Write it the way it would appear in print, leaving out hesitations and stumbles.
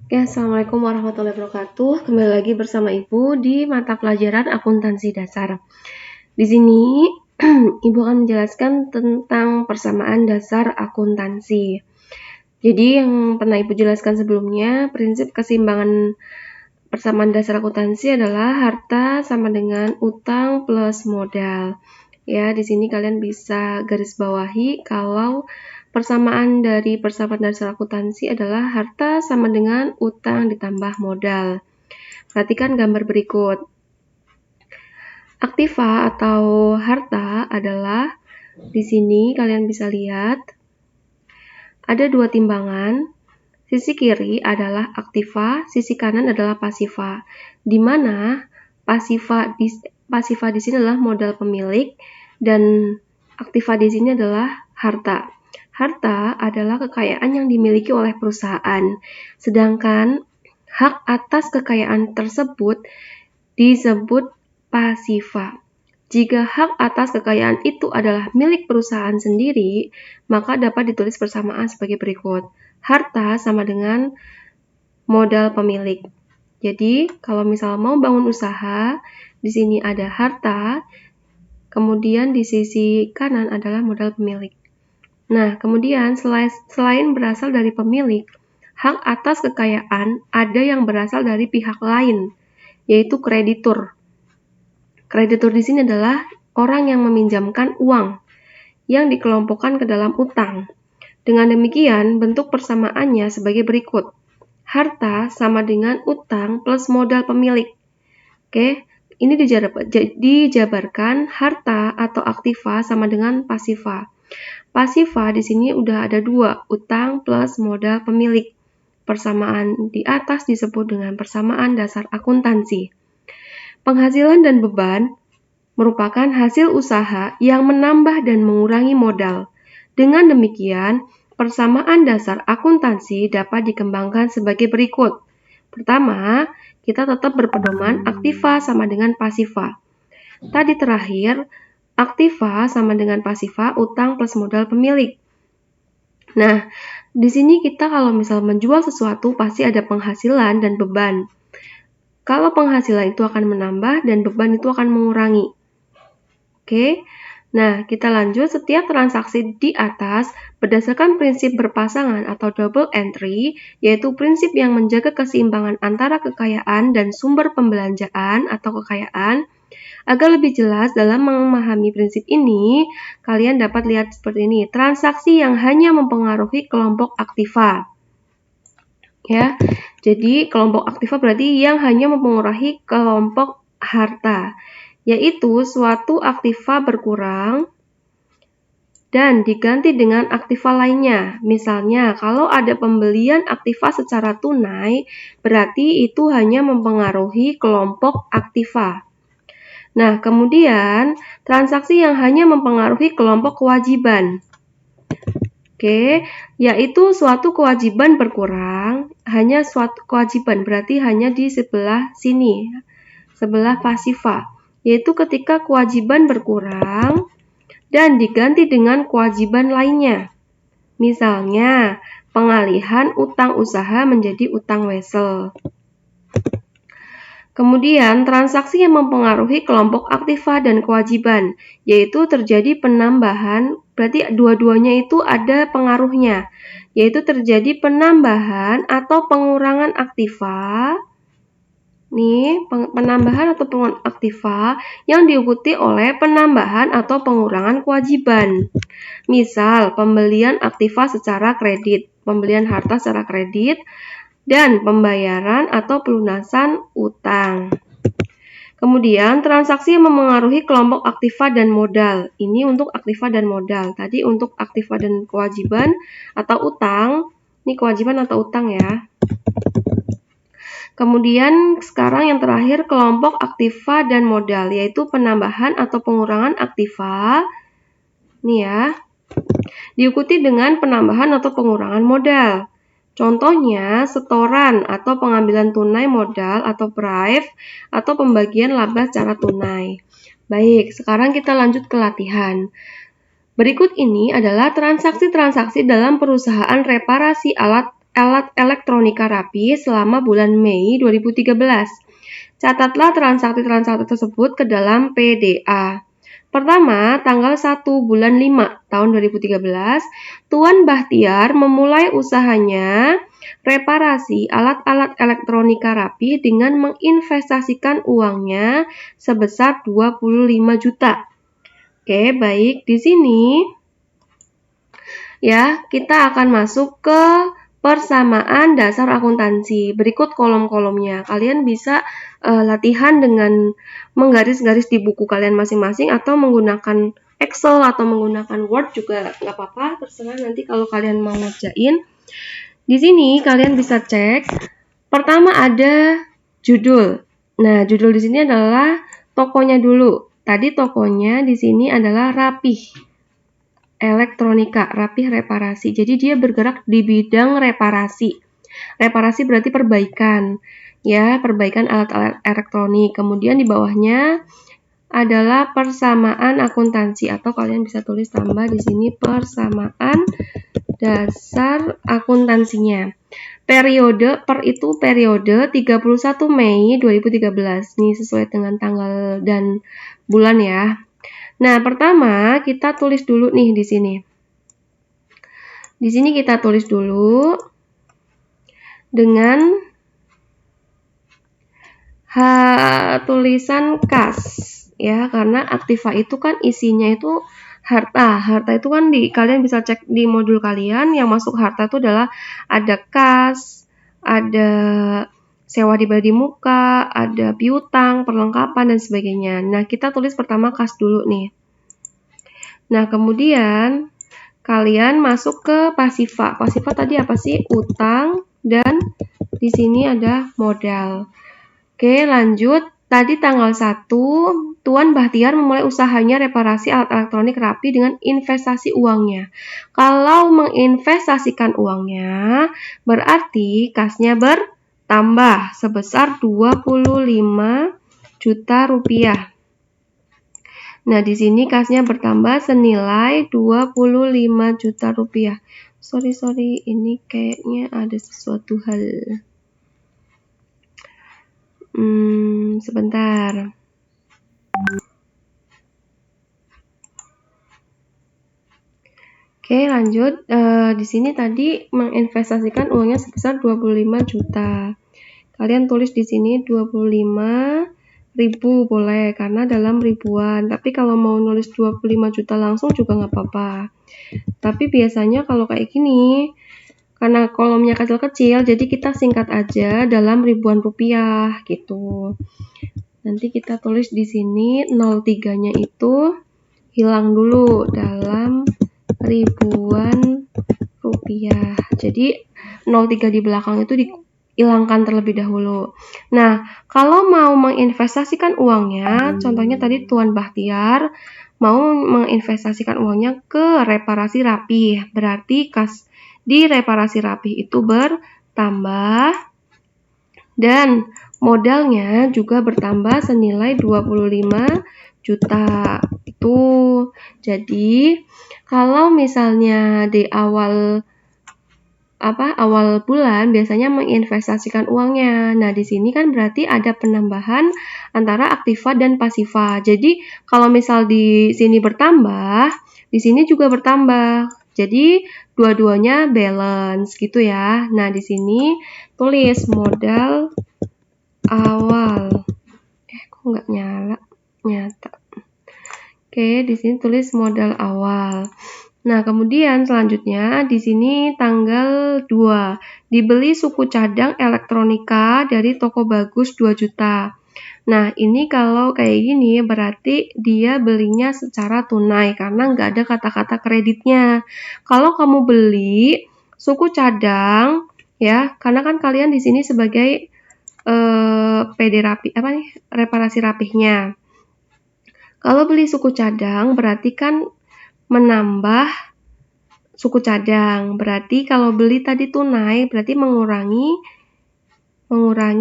Oke, Assalamualaikum warahmatullahi wabarakatuh. Kembali lagi bersama Ibu di mata pelajaran akuntansi dasar. Di sini Ibu akan menjelaskan tentang persamaan dasar akuntansi. Jadi yang pernah Ibu jelaskan sebelumnya, prinsip keseimbangan persamaan dasar akuntansi adalah harta sama dengan utang plus modal. Ya, di sini kalian bisa garis bawahi kalau persamaan dari persamaan dasar akuntansi adalah harta sama dengan utang ditambah modal. Perhatikan gambar berikut. Aktiva atau harta adalah di sini kalian bisa lihat ada dua timbangan. Sisi kiri adalah aktiva, sisi kanan adalah pasiva. Di mana pasiva di sini adalah modal pemilik dan aktiva di sini adalah harta. Harta adalah kekayaan yang dimiliki oleh perusahaan, sedangkan hak atas kekayaan tersebut disebut pasiva. Jika hak atas kekayaan itu adalah milik perusahaan sendiri, maka dapat ditulis persamaan sebagai berikut. Harta sama dengan modal pemilik. Jadi, kalau misal mau bangun usaha, di sini ada harta, kemudian di sisi kanan adalah modal pemilik. Nah, kemudian selain berasal dari pemilik, hak atas kekayaan ada yang berasal dari pihak lain, yaitu kreditur. Kreditur di sini adalah orang yang meminjamkan uang yang dikelompokkan ke dalam utang. Dengan demikian, bentuk persamaannya sebagai berikut. Harta sama dengan utang plus modal pemilik. Oke, ini dijabarkan harta atau aktiva sama dengan pasiva. Pasiva di sini udah ada dua, utang plus modal pemilik. Persamaan di atas disebut dengan persamaan dasar akuntansi. Penghasilan dan beban merupakan hasil usaha yang menambah dan mengurangi modal. Dengan demikian, persamaan dasar akuntansi dapat dikembangkan sebagai berikut. Pertama, kita tetap berpedoman aktiva sama dengan pasiva. Tadi terakhir, aktiva sama dengan pasiva, utang plus modal pemilik. Nah, di sini kita kalau misal menjual sesuatu pasti ada penghasilan dan beban. Kalau penghasilan itu akan menambah dan beban itu akan mengurangi. Oke, nah kita lanjut. Setiap transaksi di atas berdasarkan prinsip berpasangan atau double entry, yaitu prinsip yang menjaga keseimbangan antara kekayaan dan sumber pembelanjaan atau kekayaan. Agar lebih jelas dalam memahami prinsip ini, kalian dapat lihat seperti ini. Transaksi yang hanya mempengaruhi kelompok aktiva. Ya, jadi kelompok aktiva berarti yang hanya mempengaruhi kelompok harta, yaitu suatu aktiva berkurang dan diganti dengan aktiva lainnya. Misalnya, kalau ada pembelian aktiva secara tunai, berarti itu hanya mempengaruhi kelompok aktiva. Nah, kemudian transaksi yang hanya mempengaruhi kelompok kewajiban. Oke, yaitu suatu kewajiban berkurang, hanya suatu kewajiban, berarti hanya di sebelah sini, sebelah pasiva, yaitu ketika kewajiban berkurang dan diganti dengan kewajiban lainnya. Misalnya, pengalihan utang usaha menjadi utang wesel. Kemudian, transaksi yang mempengaruhi kelompok aktiva dan kewajiban, yaitu terjadi penambahan, berarti dua-duanya itu ada pengaruhnya, yaitu terjadi penambahan atau pengurangan aktiva. Nih, penambahan atau pengurangan aktiva yang diikuti oleh penambahan atau pengurangan kewajiban. Misal, pembelian aktiva secara kredit, pembelian harta secara kredit, dan pembayaran atau pelunasan utang. Kemudian, transaksi yang mempengaruhi kelompok aktiva dan modal. Ini untuk aktiva dan modal. Tadi untuk aktiva dan kewajiban atau utang. Ini kewajiban atau utang ya. Kemudian, sekarang yang terakhir kelompok aktiva dan modal, yaitu penambahan atau pengurangan aktiva. Nih ya. Diikuti dengan penambahan atau pengurangan modal. Contohnya, setoran atau pengambilan tunai modal atau prive atau pembagian laba secara tunai. Baik, sekarang kita lanjut ke latihan. Berikut ini adalah transaksi-transaksi dalam perusahaan reparasi alat alat elektronika rapi selama bulan Mei 2013. Catatlah transaksi-transaksi tersebut ke dalam PDA. Pertama, tanggal 1 bulan 5 tahun 2013, Tuan Bahtiar memulai usahanya reparasi alat-alat elektronika rapi dengan menginvestasikan uangnya sebesar 25 juta. Oke, baik. Di sini ya, kita akan masuk ke persamaan dasar akuntansi. Berikut kolom-kolomnya. Kalian bisa latihan dengan menggaris-garis di buku kalian masing-masing atau menggunakan Excel atau menggunakan Word juga nggak apa-apa, terserah nanti kalau kalian mau ngerjain. Di sini kalian bisa cek. Pertama ada judul. Nah, judul di sini adalah tokonya dulu. Tadi tokonya di sini adalah Rapih Elektronika, Rapih Reparasi. Jadi dia bergerak di bidang reparasi. Reparasi berarti perbaikan, ya, perbaikan alat-alat elektronik. Kemudian di bawahnya adalah persamaan akuntansi atau kalian bisa tulis tambah di sini persamaan dasar akuntansinya. Periode per itu periode 31 Mei 2013. Ini sesuai dengan tanggal dan bulan ya. Nah, pertama kita tulis dulu nih di sini. Di sini kita tulis dulu dengan tulisan kas ya, karena aktiva itu kan isinya itu harta. Harta itu kan kalian bisa cek di modul kalian, yang masuk harta itu adalah ada kas, ada sewa dibayar di muka, ada piutang, perlengkapan dan sebagainya. Nah, kita tulis pertama kas dulu nih. Nah, kemudian kalian masuk ke pasifa. Pasifa tadi apa sih? Utang, dan di sini ada modal. Oke, lanjut. Tadi tanggal 1, Tuan Bahtiar memulai usahanya reparasi alat elektronik rapi dengan investasi uangnya. Kalau menginvestasikan uangnya, berarti kasnya bertambah sebesar 25 juta rupiah. Nah, di sini kasnya bertambah senilai 25 juta rupiah. Sorry, ini kayaknya ada sesuatu hal. Sebentar. Oke, lanjut. Di sini tadi menginvestasikan uangnya sebesar 25 juta. Kalian tulis di sini 25.000 boleh, karena dalam ribuan. Tapi kalau mau nulis 25 juta langsung juga nggak apa-apa. Tapi biasanya kalau kayak gini, karena kolomnya kecil-kecil, jadi kita singkat aja dalam ribuan rupiah gitu. Nanti kita tulis di sini 03-nya itu hilang dulu dalam ribuan rupiah. Jadi 03 di belakang itu dihilangkan terlebih dahulu. Nah, kalau mau menginvestasikan uangnya, contohnya tadi Tuan Bahtiar mau menginvestasikan uangnya ke reparasi rapih, berarti kas di reparasi rapih itu bertambah dan modalnya juga bertambah senilai 25 juta. Itu. Jadi, kalau misalnya di awal bulan biasanya menginvestasikan uangnya. Nah, di sini kan berarti ada penambahan antara aktiva dan pasiva. Jadi, kalau misal di sini bertambah, di sini juga bertambah. Jadi, dua-duanya balance gitu ya. Nah, di sini tulis modal awal. Kok nggak nyata. Oke, di sini tulis modal awal. Nah, kemudian selanjutnya di sini tanggal 2 dibeli suku cadang elektronika dari toko bagus 2 juta. Nah, ini kalau kayak gini berarti dia belinya secara tunai karena nggak ada kata-kata kreditnya. Kalau kamu beli suku cadang ya, karena kan kalian di sini sebagai PD rapi reparasi rapihnya. Kalau beli suku cadang berarti kan menambah suku cadang. Berarti kalau beli tadi tunai berarti mengurangi